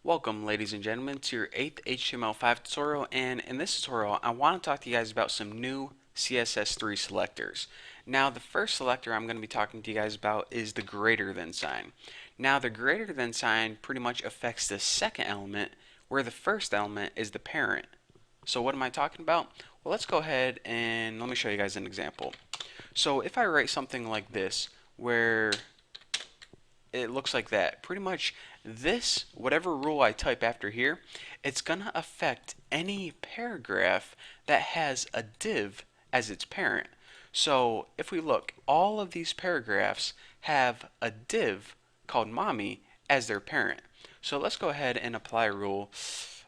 Welcome, ladies and gentlemen, to your 8th HTML5 tutorial, and in this tutorial I want to talk to you guys about some new CSS3 selectors. Now the first selector I'm going to be talking to you guys about is the greater than sign. Now the greater than sign pretty much affects the second element, where the first element is the parent. So what am I talking about? Well, let's go ahead and let me show you guys an example. So if I write something like this, where it looks like that. Pretty much this, whatever rule I type after here, it's going to affect any paragraph that has a div as its parent. So if we look, all of these paragraphs have a div called mommy as their parent. So let's go ahead and apply a rule.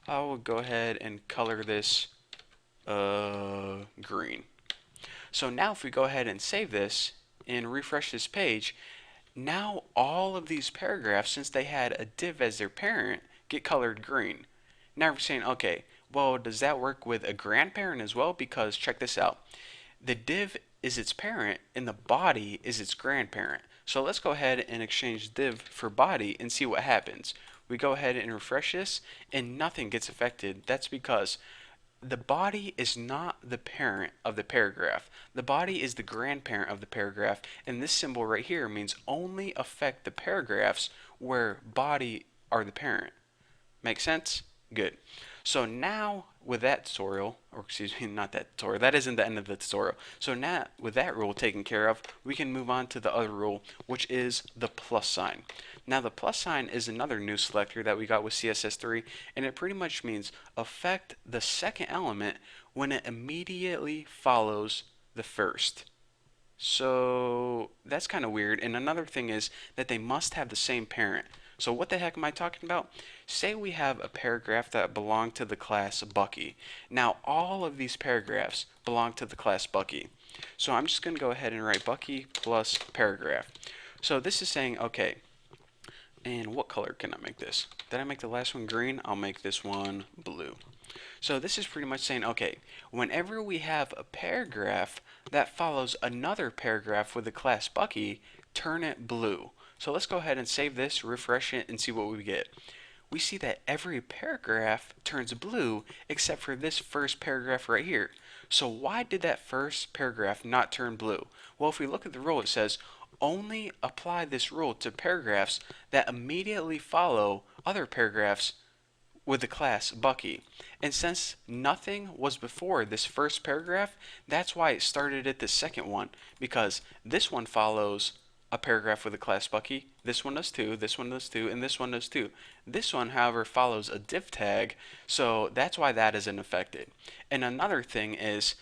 I will go ahead and color this green. So now if we go ahead and save this and refresh this page, now all of these paragraphs, since they had a div as their parent, get colored green. Now we're saying, okay, well, does that work with a grandparent as well? Because check this out. The div is its parent and the body is its grandparent. So let's go ahead and exchange div for body and see what happens. We go ahead and refresh this and nothing gets affected. That's because the body is not the parent of the paragraph. The body is the grandparent of the paragraph, and this symbol right here means only affect the paragraphs where body are the parent. Make sense? Good. So now with that tutorial, or excuse me, not that tutorial, that isn't the end of the tutorial. So now with that rule taken care of, we can move on to the other rule, which is the plus sign. Now the plus sign is another new selector that we got with CSS3, and it pretty much means affect the second element when it immediately follows the first. So that's kind of weird. And another thing is that they must have the same parent. So what the heck am I talking about? Say we have a paragraph that belonged to the class Bucky. Now all of these paragraphs belong to the class Bucky. So I'm just going to go ahead and write Bucky plus paragraph. So this is saying, okay, and what color can I make this? Did I make the last one green? I'll make this one blue. So this is pretty much saying, okay, whenever we have a paragraph that follows another paragraph with the class Bucky, turn it blue. So let's go ahead and save this, refresh it, and see what we get. We see that every paragraph turns blue except for this first paragraph right here. So why did that first paragraph not turn blue? Well, if we look at the rule, it says only apply this rule to paragraphs that immediately follow other paragraphs with the class Bucky. And since nothing was before this first paragraph, that's why it started at the second one, because this one follows a paragraph with the class Bucky, this one does too, this one does too, and this one does too. This one, however, follows a div tag, so that's why that isn't affected. And another thing is,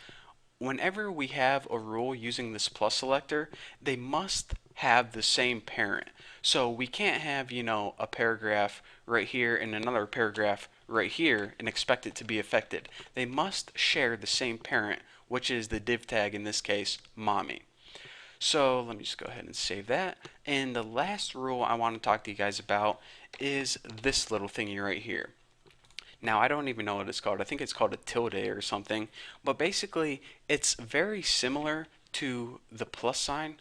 whenever we have a rule using this plus selector, they must have the same parent. So we can't have, a paragraph right here and another paragraph right here and expect it to be affected. They must share the same parent, which is the div tag, in this case, mommy. So let me just go ahead and save that. And the last rule I want to talk to you guys about is this little thingy right here. Now, I don't even know what it's called. I think it's called a tilde or something. But basically, it's very similar to the plus sign,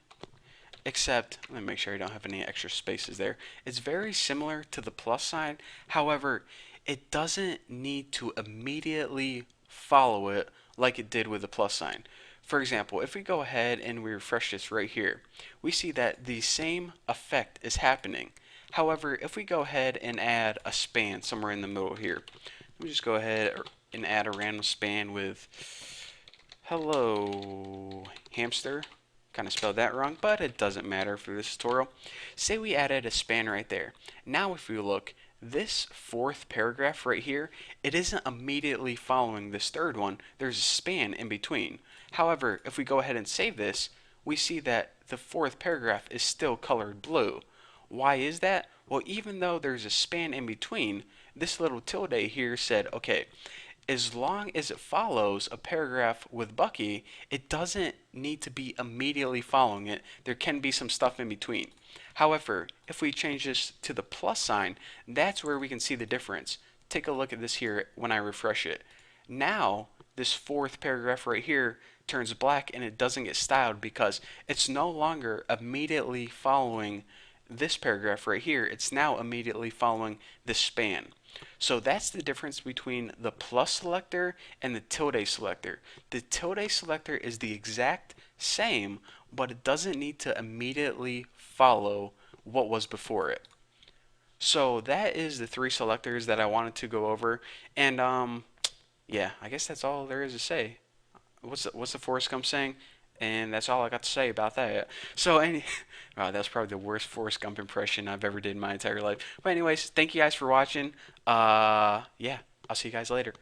except, let me make sure I don't have any extra spaces there. It's very similar to the plus sign. However, it doesn't need to immediately follow it like it did with the plus sign. For example, if we go ahead and we refresh this right here, we see that the same effect is happening. However, if we go ahead and add a span somewhere in the middle here, let me just go ahead and add a random span with hello hamster. Kind of spelled that wrong, but it doesn't matter for this tutorial. Say we added a span right there. Now if we look, this fourth paragraph right here, it isn't immediately following this third one. There's a span in between. However, if we go ahead and save this, we see that the fourth paragraph is still colored blue. Why is that? Well, even though there's a span in between, this little tilde here said, okay, as long as it follows a paragraph with Bucky, it doesn't need to be immediately following it. There can be some stuff in between. However, if we change this to the plus sign, that's where we can see the difference. Take a look at this here when I refresh it. Now, this fourth paragraph right here turns black and it doesn't get styled because it's no longer immediately following this paragraph right here. It's now immediately following this span. So that's the difference between the plus selector and the tilde selector. The tilde selector is the exact same, but it doesn't need to immediately follow what was before it. So that is the three selectors that I wanted to go over. And yeah, I guess that's all there is to say. What's the Forrest Gump saying? And that's all I got to say about that. So wow, that's probably the worst Forrest Gump impression I've ever did in my entire life. But anyways, thank you guys for watching. Yeah, I'll see you guys later.